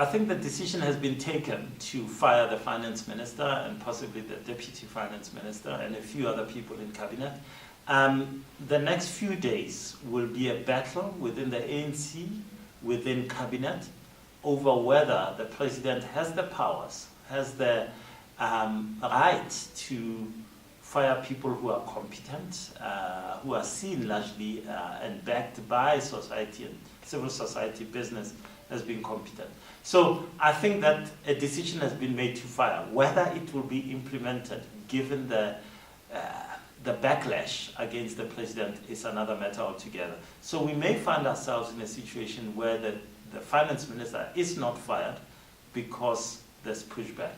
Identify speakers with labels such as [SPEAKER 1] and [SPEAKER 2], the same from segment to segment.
[SPEAKER 1] I think the decision has been taken to fire the finance minister and possibly the deputy finance minister and a few other people in cabinet. The next few days will be a battle within the ANC, within cabinet, over whether the president has the powers, has the right to fire people who are competent, who are seen largely and backed by society and civil society business as being competent. So I think that a decision has been made to fire. Whether it will be implemented, given the backlash against the president, is another matter altogether. So we may find ourselves in a situation where the finance minister is not fired because there's pushback.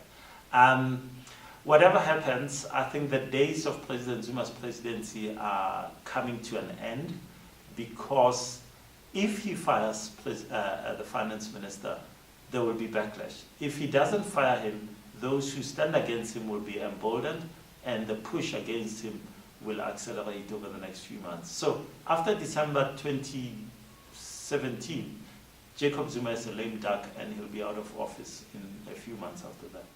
[SPEAKER 1] Whatever happens, I think the days of President Zuma's presidency are coming to an end, because if he fires the finance minister, there will be backlash. If he doesn't fire him, those who stand against him will be emboldened, and the push against him will accelerate over the next few months. So after December 2017, Jacob Zuma is a lame duck, and he'll be out of office in a few months after that.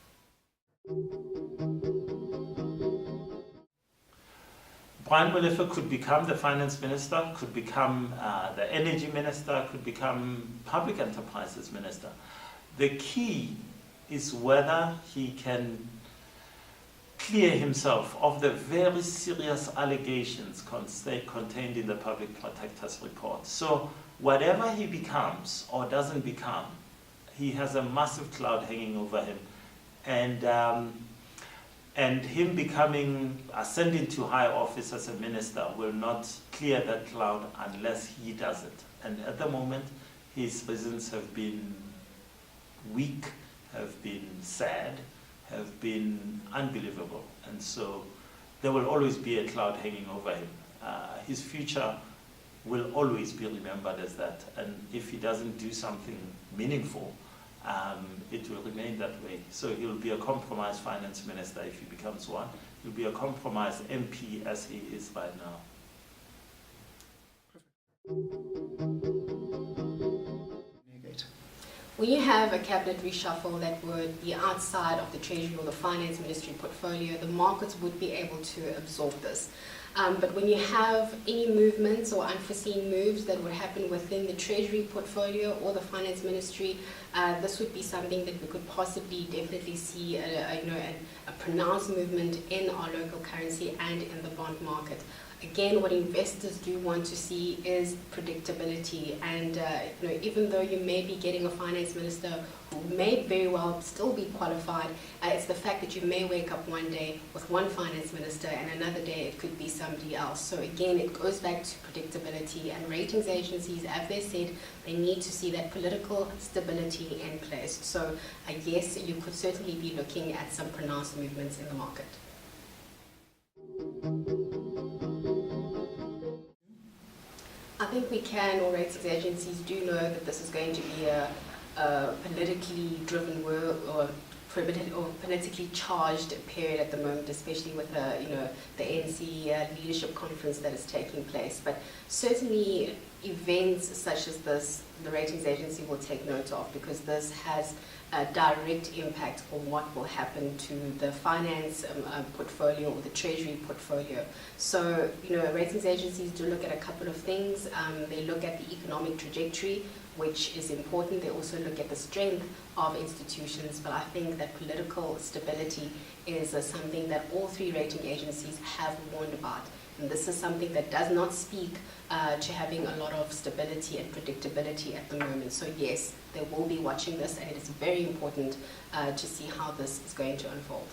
[SPEAKER 1] Brian Molefe could become the finance minister, could become the energy minister, could become public enterprises minister. The key is whether he can clear himself of the very serious allegations contained in the Public Protector's report. So whatever he becomes or doesn't become, he has a massive cloud hanging over him. And him ascending to high office as a minister will not clear that cloud unless he does it. And at the moment, his reasons have been weak, have been sad, have been unbelievable. And so there will always be a cloud hanging over him. His future will always be remembered as that. And if he doesn't do something meaningful, it will remain that way. So he'll be a compromised finance minister if he becomes one. He'll be a compromised MP as he is right now.
[SPEAKER 2] When you have a cabinet reshuffle that would be outside of the Treasury or the Finance Ministry portfolio, the markets would be able to absorb this. But when you have any movements or unforeseen moves that would happen within the Treasury portfolio or the Finance Ministry, this would be something that we could possibly definitely see a pronounced movement in our local currency and in the bond market. Again, what investors do want to see is predictability, and even though you may be getting a finance minister who may very well still be qualified, it's the fact that you may wake up one day with one finance minister and another day it could be somebody else. So again, it goes back to predictability, and ratings agencies, as they said, they need to see that political stability in place. So yes, you could certainly be looking at some pronounced movements in the market. I think we can, or ratings agencies do know that this is going to be a politically driven or politically charged period at the moment, especially with the ANC leadership conference that is taking place. But certainly events such as this, the ratings agency will take note of, because this has a direct impact on what will happen to the finance portfolio or the Treasury portfolio. So, ratings agencies do look at a couple of things. They look at the economic trajectory, which is important. They also look at the strength of institutions, but I think that political stability is something that all three rating agencies have warned about. And this is something that does not speak to having a lot of stability and predictability at the moment. So yes, they will be watching this, and it is very important to see how this is going to unfold.